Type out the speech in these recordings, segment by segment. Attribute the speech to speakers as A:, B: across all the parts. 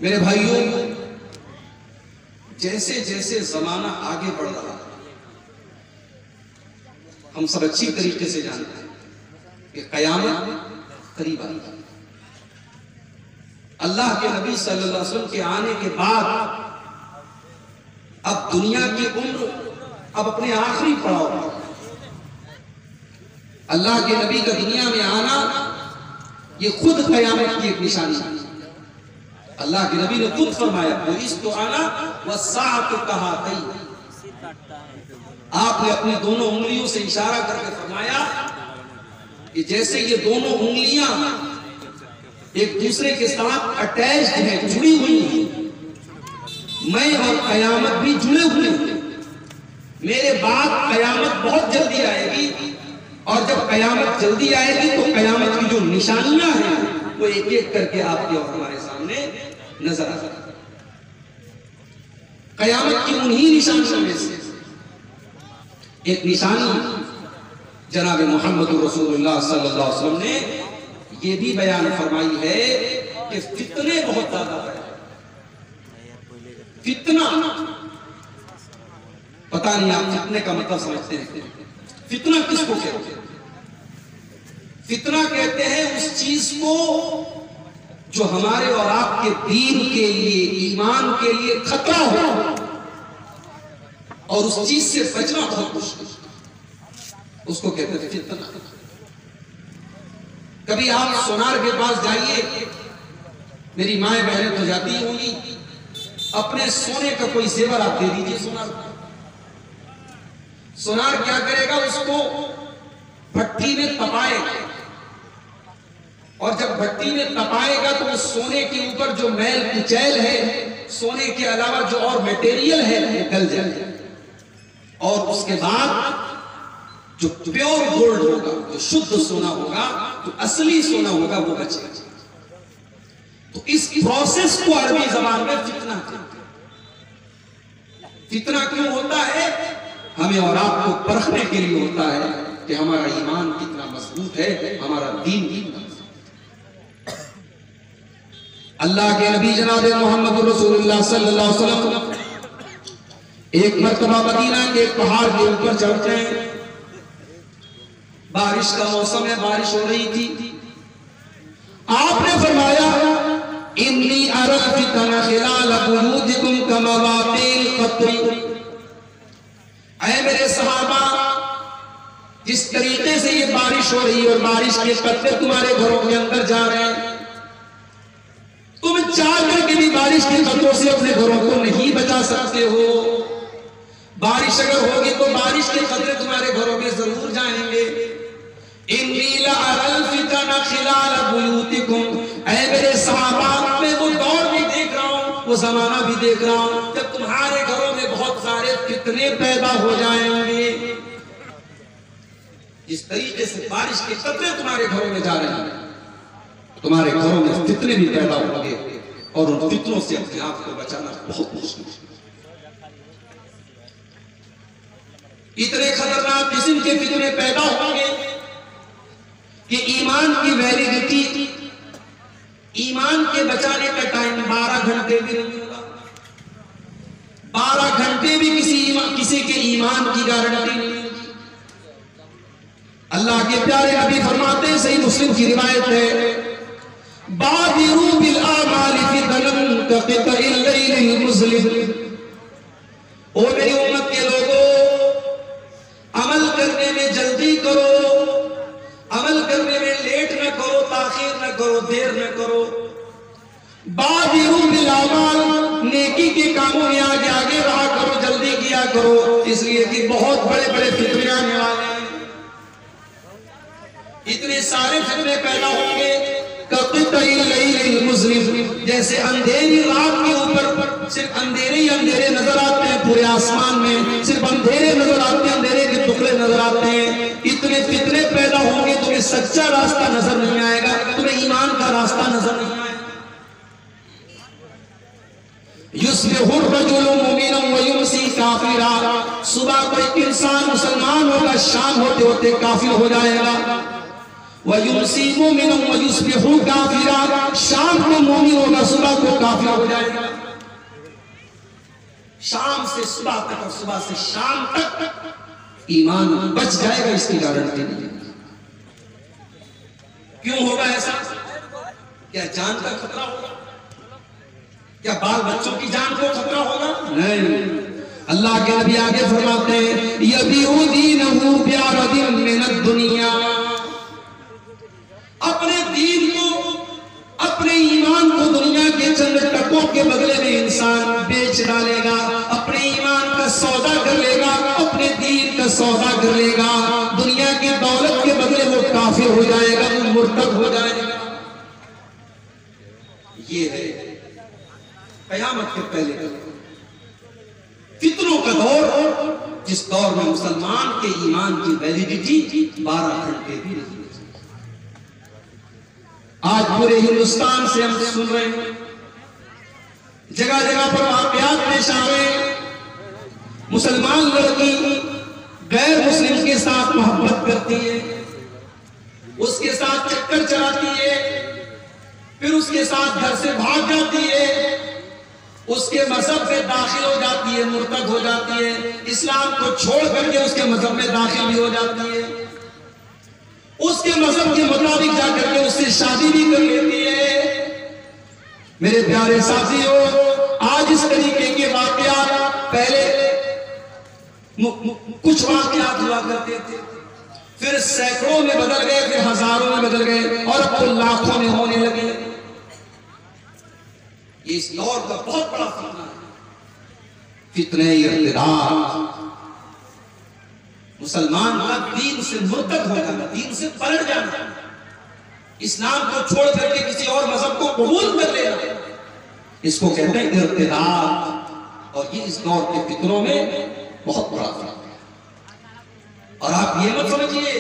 A: मेरे भाइयों, जैसे जैसे जमाना आगे बढ़ रहा है, हम सब अच्छी तरीके से जानते हैं कि कयामत करीब आई है। अल्लाह के नबी सल्लल्लाहु अलैहि वसल्लम के आने के बाद अब दुनिया की उम्र अब अपने आखिरी पड़ाव पर। अल्लाह के नबी का दुनिया में आना ये खुद कयामत की एक निशानी है। अल्लाह के नबी ने खुद फरमाया, वो इस तो आना वह सात कहा गई। आपने अपनी दोनों उंगलियों से इशारा करके फरमाया कि जैसे ये दोनों उंगलियां एक दूसरे के साथ अटैच्ड हैं, जुड़ी हुई हैं, मैं और कयामत भी जुड़े हुए हैं। मेरे बाद कयामत बहुत जल्दी आएगी, और जब कयामत जल्दी आएगी तो कयामत की जो निशानियां हैं वो एक एक करके आपके और हमारे सामने नजर आ जाएगी। कयामत की उन्हीं निशानियों में से एक निशानी जनाब मोहम्मद रसूलुल्लाह सल्लल्लाहु अलैहि वसल्लम ने ये भी बयान फरमाई है कि फितने बहुत ज्यादा है। फितना, पता नहीं आप फितने का मतलब समझते हैं? फितना किसको कहते हैं? फितना कहते हैं उस चीज को जो हमारे और आपके दीन के लिए, ईमान के लिए खतरा हो, और उस चीज से बचना बहुत मुश्किल, उसको कहते हैं फितना। कभी आप सोनार के पास जाइए, मेरी माएं बहनें तो जाती होंगी, अपने सोने का कोई जेवर आप दे दीजिए सोनार को। सोनार क्या करेगा? उसको भट्टी में तपाएगा, और जब भट्टी में तपाएगा तो उस सोने के ऊपर जो मैल कुचैल है, सोने के अलावा जो और मटेरियल है निकल जाए, और उसके बाद जो प्योर गोल्ड होगा, जो शुद्ध सोना होगा, जो असली सोना होगा, वो बचेगा। तो इस प्रोसेस को अरबी जबान में फितना कहते हैं। फितना क्यों होता है? हमें और आपको परखने के लिए होता है कि हमारा ईमान कितना मजबूत है, हमारा दीन कितना मजबूत है। अल्लाह के नबी जनाब मोहम्मद रसूलुल्लाह सल्लल्लाहु अलैहि वसल्लम एक मर्तबा मदीना के पहाड़ के ऊपर चढ़ते हैं। बारिश का मौसम है, बारिश हो रही थी। आपने फरमाया, इन्नी अरल फितना खिलाल बुरूजिकुम कमवातिल कतरी। ऐ मेरे सहाबा, जिस तरीके से ये बारिश हो रही है और बारिश के कतरे तुम्हारे घरों के अंदर जा रहे हैं, तुम चाह करके भी बारिश के कतरों से अपने घरों को नहीं बचा सकते हो। बारिश अगर होगी तो बारिश के कतरे तुम्हारे घरों में जरूर जाएंगे। इन्नी लअरल फितना खिलाल बुयूतिकुम। ऐ मेरे सहाबा, मैं वो दौर भी देख रहा हूं, वो जमाना भी देख रहा हूं जब तुम्हारे घरों में बहुत सारे फितने पैदा हो जाएंगे। जिस तरीके से बारिश के कतरे तुम्हारे घरों में जा रहे हैं, तुम्हारे घरों में फितने भी पैदा होंगे, और उन फितनों से अपने आप को बचाना बहुत मुश्किल है। इतने खतरनाक किस्म के फितने पैदा होंगे कि ईमान की वैलिडिटी, ईमान के बचाने का टाइम 12 घंटे भी नहीं होगा। 12 घंटे भी किसी के ईमान की गारंटी नहीं होगी। अल्लाह के प्यारे नबी फरमाते हैं, सही मुस्लिम की रिवायत है, बादिरू बिल आमालि फितनन कक़ितइल लैलिल मुज़लिम। ओ मेरी उम्मत के लोगों, अमल करने में जल्दी करो, अमल करने में लेट न करो, ताखीर न करो, देर न करो। बादिरू बिल आमाल, नेकी के कामों में आगे आगे रहा करो, जल्दी किया करो, इसलिए कि बहुत बड़े बड़े फितने आने वाले हैं। इतने सारे फितने पैदा होंगे, कक़ितइल लैलिल मुज़लिम, जैसे अंधेरी रात के ऊपर सिर्फ अंधेरे ही अंधेरे नजर आते हैं। पूरे आसमान में सिर्फ अंधेरे नजर आते हैं, अंधेरे के टुकड़े नजर आते हैं। इतने फितने पैदा होंगे, तुम्हें सच्चा रास्ता नजर नहीं आएगा, तुम्हें ईमान का रास्ता नजर नहीं आएगा। युस्बिहुर रजुलु मुमिनन व युमसी काफिरा। सुबह को एक इंसान मुसलमान होगा, शाम होते होते काफिर हो जाएगा। वयुमसी मुमिनन वयुस्बिहु काफिरा, शाम को मोमिन होगा, सुबह को काफिर हो जाएगा। शाम से सुबह तक और सुबह से शाम तक ईमान बच जाएगा, इसकी गारंटी नहीं। क्यों होगा ऐसा? क्या जान का खतरा होगा? क्या बाल बच्चों की जान को खतरा होगा? नहीं। अल्लाह के नबी आगे फरमाते हैं यबीउदीनहु बिअरदिन मिनद दुनिया, अपने दीन को, अपने ईमान को दुनिया के चंद टकों के बदले में इंसान बेच डालेगा, अपने ईमान का सौदा कर लेगा, अपने दीन का सौदा कर लेगा, दुनिया की दौलत के बदले वो काफिर हो जाएगा, वो मुर्तद हो जाएगा। ये है कयामत के पहले फितनों का दौर, जिस दौर में मुसलमान के ईमान की वैलिडिटी 12 घंटे भी नहीं। आज पूरे हिंदुस्तान से हम सुन रहे हैं, जगह जगह पर वाकयात पेश आ रहे हैं। मुसलमान लड़की गैर मुस्लिम के साथ मोहब्बत करती है, उसके साथ चक्कर चलाती है, फिर उसके साथ घर से भाग जाती है, उसके मजहब में दाखिल हो जाती है, मुर्तद हो जाती है, इस्लाम को छोड़ करके उसके मजहब में दाखिल भी हो जाती है, उसके मजहब के मुताबिक जाकर के उससे शादी भी कर लेती है। मेरे प्यारे साथियों, आज इस तरीके के वाकयात पहले कुछ वाकयात हुआ करते थे, फिर सैकड़ों में बदल गए, फिर हजारों में बदल गए, और अब तो लाखों में होने लगे। ये इस दौर का बहुत बड़ा फितना है, फितने इर्तिदाद। मुसलमान का दीन से मुर्तद हो जाना, दीन से पलट जाना, इस्लाम को छोड़ करके किसी और मजहब को कबूल कर लेना, इसको कहते हैं इर्तिदाद। और ये इस दौर के फितनों में बहुत बड़ा फर्क है। और आप ये मत समझिए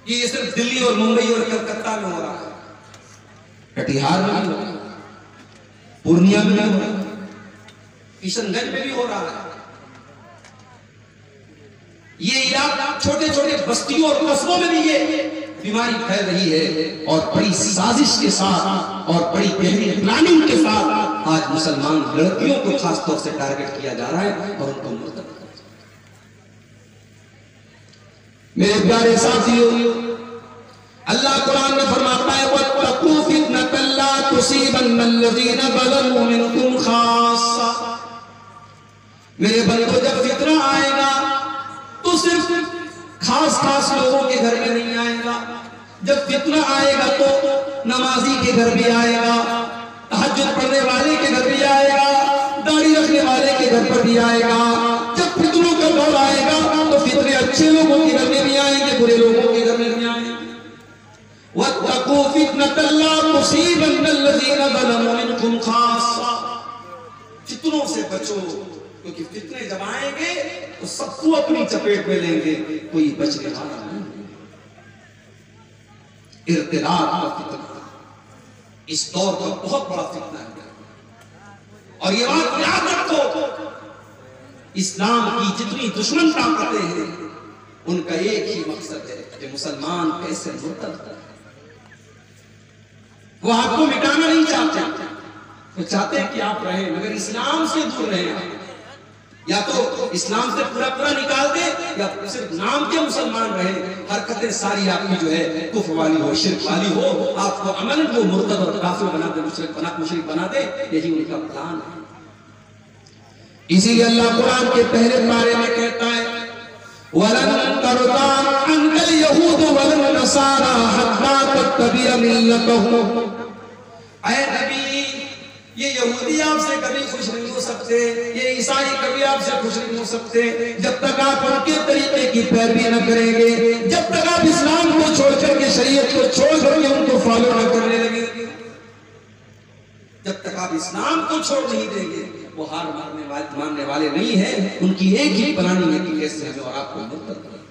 A: कि ये सिर्फ दिल्ली और मुंबई और कलकत्ता में हो रहा है, कटिहार में भी हो रहा है, पूर्णिया में भी हो रहा है, किशनगंज में भी हो रहा है। ये इलाका छोटे छोटे बस्तियों और कस्बों में भी ये बीमारी फैल रही है, और बड़ी साजिश के साथ और बड़ी गहरी प्लानिंग के साथ आज मुसलमान लड़कियों को खास तौर से टारगेट किया जा रहा है और उनको मुर्तद किया जा रहा है। मेरे प्यारे साथियों, अल्लाह कुरान में फरमाता है वत्तकू फितनतन ला तुसीबन्नल्लज़ीना ज़लमू मिनकुम खास्सा। मेरे बंदो, जब फितना आएगा तो सिर्फ खास खास लोगों के घर में नहीं आएगा। जब फितना आएगा तो नमाजी के घर भी आएगा, तहज्जुद पढ़ने वाले के घर भी आएगा, दाढ़ी रखने वाले के घर पर भी आएगा। जब फितनों का दौर आएगा तो फितने अच्छे लोगों के घर में भी आएंगे, बुरे लोगों के घर में भी आएंगे। वत्तकू फितनतन ला तुसीबन्नल्लज़ीना ज़लमू मिनकुम खास्सा। फितनों से बचो, क्योंकि फितने जब आएंगे तो सबको अपनी चपेट में लेंगे, कोई बचने वाला नहीं। इर्तिदाद का फितना इस दौर का बहुत बड़ा फितना है। और ये बात याद रखो, इस्लाम की जितनी दुश्मन ताकतें हैं उनका एक ही मकसद है कि मुसलमान कैसे मुर्तद हो। वो आपको मिटाना नहीं चाहते, वो चाहते हैं कि आप रहें मगर इस्लाम से दूर रहें। या तो इस्लाम से पूरा पूरा निकाल दे, या सिर्फ नाम के मुसलमान रहे, हरकतें सारी आपकी जो है कुफ्र वाली हो, शिर्क वाली हो, आपको अमलन वो मुर्तद और काफिर बना दे, मुशरिक बना दे। यही उनका प्लान है। इसीलिए अल्लाह कुरान के पहले पारे में कहता है वलन तरदा अनकल यहूद वलन नसारा हत्ता तत्तबिअ मिल्लतहुम। ऐ नबी, ये यहूदी आपसे कभी खुश नहीं हो सकते, ये ईसाई कभी आपसे खुश नहीं हो सकते जब तक आप उनके तरीके की पैरवी न करेंगे, जब तक आप इस्लाम को छोड़ करके, शरीयत को छोड़ करके उनको फॉलो न करने लगेंगे। जब तक आप इस्लाम को छोड़ नहीं देंगे, वो हार मानने वाले नहीं है। उनकी एक ही प्लानिंग है कि कैसे हमें और आपको मुर्तद करें।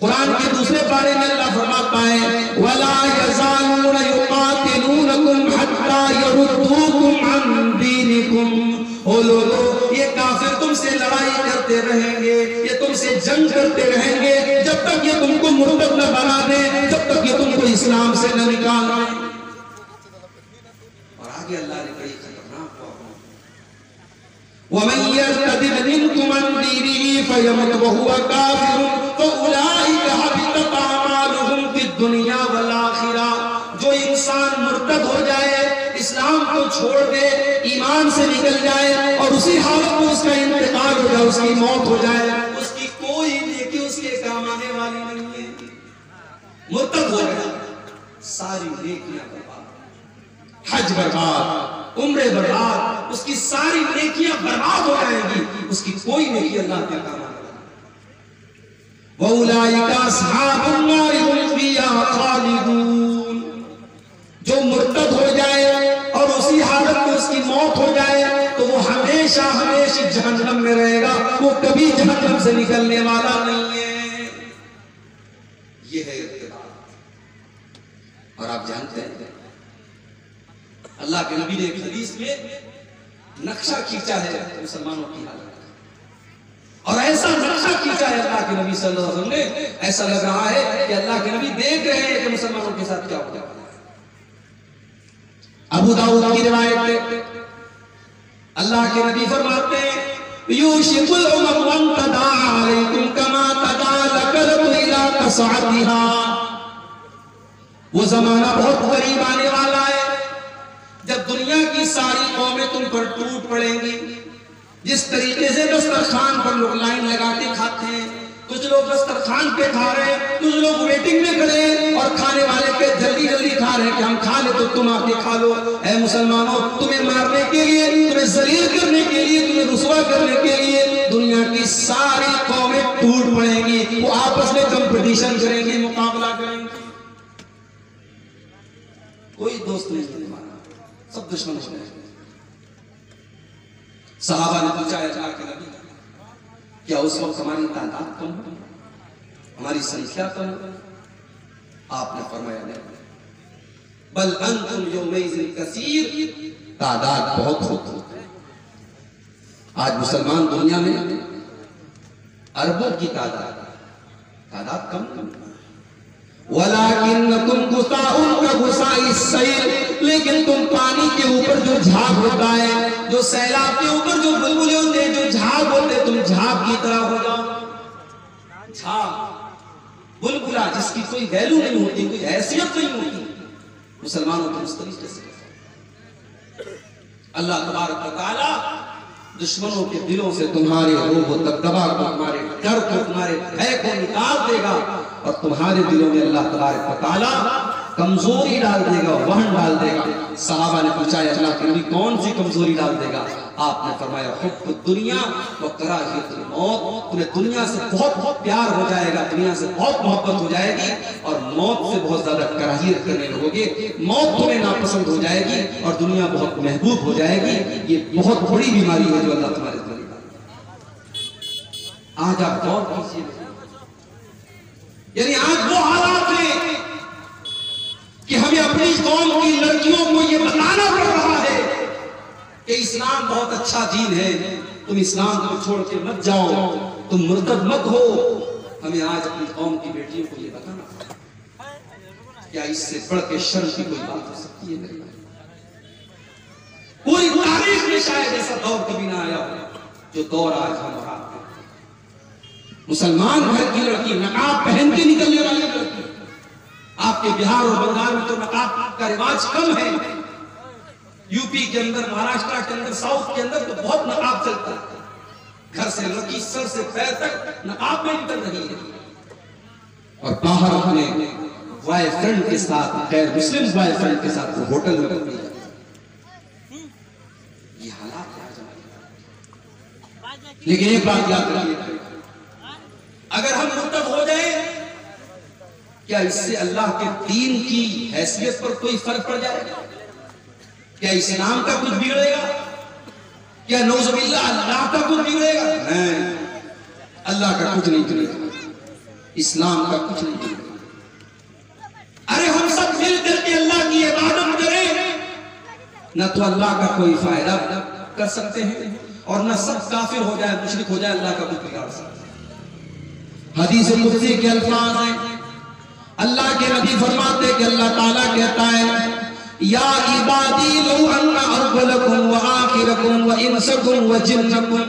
A: कुरान के दूसरे पारे में अल्लाह फरमाता है वला यज़ालून युक़ातिलूनकुम हत्ता यरुद्दूकुम अन दीनिकुम। ओ लोगों, ये काफिर तुमसे लड़ाई करते रहेंगे, ये तुमसे जंग करते रहेंगे जब जब तक ये तुमको मुर्तद न बना दे, जब तक ये तुमको इस्लाम से न निकाल दे। और आगे अल्लाह ने कही खतरनाक वमन यर्तदिद मिनकुम अन दीनिही फयमुत वहुवा काफिरुन फउलाइका हबितत अमालुहुम फिद दुनिया वल आखिरह। जो इंसान मुर्तद हो जाए, इस्लाम को छोड़ दे, ईमान से निकल जाए और उसी हालत में उसका इंतकाल हो जाए, उसकी मौत हो जाए, उसकी कोई नेकी उसके काम आने वाली नहीं है। मुर्तद हो गया, सारी नेकियां बर्बाद, हज बर्बाद, उम्रे बर्बाद, उसकी सारी नेकियां बर्बाद हो जाएंगी, उसकी कोई नेकी अल्लाह के काम आने वाली। वउलाइका अस्हाबुन नार हुम फिहा खालिदून। जो मुर्तद हो जाए और उसी हालत में उसकी मौत हो जाए तो वो हमेशा हमेशा जहन्नम में रहेगा, वो कभी जहन्नम से निकलने वाला नहीं है। ये है इत्तिबा। और आप जानते हैं अल्लाह के नबी ने एक हदीस में नक्शा खींचा है मुसलमानों की हालत, और ऐसा नक्शा खींचा है अल्लाह के नबी सल्लल्लाहु अलैहि वसल्लम ने, ऐसा लग रहा है कि अल्लाह के नबी देख रहे हैं कि मुसलमानों के साथ क्या हो गया। अबू दाऊद की रिवायत है, अल्लाह के नबी फरमाते हैं यूशिकुल उमम वन तदा अलैकुम कमा तदा लकरतु इला कसअतिहा। वो जमाना बहुत करीब आने वाला है जब दुनिया की सारी कौमें तुम पर टूट पड़ेंगी। जिस तरीके से दस्तरखान पर लोग लाइन लगा के खाते हैं, कुछ लोग दस्तरखान पे खा रहे हैं, कुछ लोग वेटिंग में खड़े हैं और खाने वाले के जल्दी जल्दी खा रहे हैं कि हम खा ले तो तुम आके खा लो। ऐ मुसलमानों, तुम्हें मारने के लिए, तुम्हें जलील करने के लिए, तुम्हें रुसवा करने के लिए दुनिया की सारी कौमें टूट पड़ेंगी, वो आपस में कंपटीशन करेंगी, मुकाबला करेंगी। कोई दोस्त नहीं मारा, सब दुश्मन हो गए। सहाबा ने पूछा अल्लाह के नबी, क्या उस वक्त हमारी तादाद कम है, हमारी संख्या कम है? आपने फरमाया नहीं, बल अंतुम यौमइज़िन कसीर, तादाद बहुत होती है। आज मुसलमान दुनिया में अरबों की तादाद कम। वलाकिन्नकुम गुसाउन का गुसाइस सैल, लेकिन तुम पानी के ऊपर जो झाग होता है, जो सैलाब के ऊपर जो बुलबुले होते हैं, जो झाग होते हैं, तुम झाग की तरह हो जाओ। झाग बुलबुला जिसकी कोई वैल्यू नहीं होती, कोई हैसियत नहीं होती, मुसलमानों को उस तरीके से अल्लाह तबारक व तआला दुश्मनों के दिलों से तुम्हारे रूह व दबदबा को, तुम्हारे डर को, तुम्हारे भय को निकाल देगा और तुम्हारे दिलों में अल्लाह तबारक व तआला कमजोरी डाल देगा, वहन डाल देगा। सहाबा ने पूछा अल्लाह के नबी कौन सी कमजोरी डाल देगा? आपने फरमाया हुब्बुद दुनिया व कराहियतुल मौत। तुम्हें दुनिया से बहुत बहुत प्यार हो जाएगा, दुनिया से बहुत मोहब्बत हो जाएगी और मौत से बहुत ज्यादा कराहियत करने लगोगे। मौत तुम्हें नापसंद हो जाएगी और दुनिया बहुत महबूब हो जाएगी। ये बहुत बड़ी बीमारी है जो अल्लाह तुम्हारे अंदर डाली। आज आप गौर कीजिए, यानी आज वो हालात है कि हमें अपनी कौम की लड़कियों को ये बताना पड़ रहा है कि इस्लाम बहुत अच्छा दीन है, तुम इस्लाम को छोड़ के मत जाओ, तुम मुर्तद मत हो। हमें आज अपनी कौम की बेटियों को ये बताना पड़ा। क्या इससे बढ़ के शर्म की कोई बात हो सकती है? मेरे पूरी तारीख में शायद ऐसा दौर कभी ना आया जो दौर आज हम और आप मुसलमान घर की लड़की नकाब पहन के निकलने वाली लड़की। आपके बिहार और बंगाल में तो नकाब का रिवाज कम है, यूपी के अंदर, महाराष्ट्र के अंदर, साउथ के अंदर तो बहुत नकाब चलता है। घर से लड़की सर से पैर तक नकाब में निकल रही है और बाहर अपने बॉयफ्रेंड के साथ, गैर मुस्लिम बॉयफ्रेंड के साथ वो होटल में रही है। ये हालात है। लेकिन एक बात याद रखिए, अगर हम मुर्तद हो जाए, क्या इससे अल्लाह के दीन की हैसियत पर कोई फर्क पड़ जाएगा? क्या इस्लाम का कुछ बिगड़ेगा? क्या नौजुबिल्लाह अल्लाह का कुछ बिगड़ेगा? नहीं, अल्लाह का कुछ नहीं बिगड़ेगा, इस्लाम का कुछ नहीं बिगड़ेगा। अरे हम सब मिल करके अल्लाह की इबादत करें, न तो अल्लाह का कोई फायदा कर सकते हैं और न सब काफिर हो जाए, मुशरिक हो जाए, अल्लाह का कुछ बिगाड़ सकते हैं। हदीस कुदसी के अल्फाज हैं। अल्लाह के नबी फरमाते कि अल्लाह ताला कहता है, या इबादी लौ अन्ना अव्वलकुम व आखिरकुम व इंसकुम व जिन्नकुम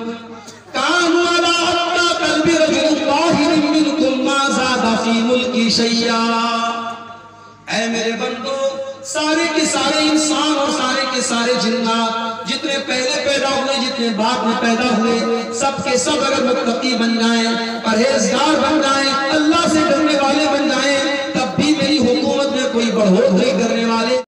A: कानू अला अत्ता कल्बि रजुल वाहिद मिनकुम मा ज़ादा फी मुल्की शैया। ऐ मेरे बंदो, सारे के सारे इंसान और सारे के सारे जिन्नात जितने पहले पैदा हुए, जितने बाद में पैदा हुए, सब के सब अगर मुत्तकी बन जाएं, परहेजगार बन जाएं, अल्लाह से डरने वाले बन जाएं, तब भी मेरी हुकूमत में कोई बढ़ोतरी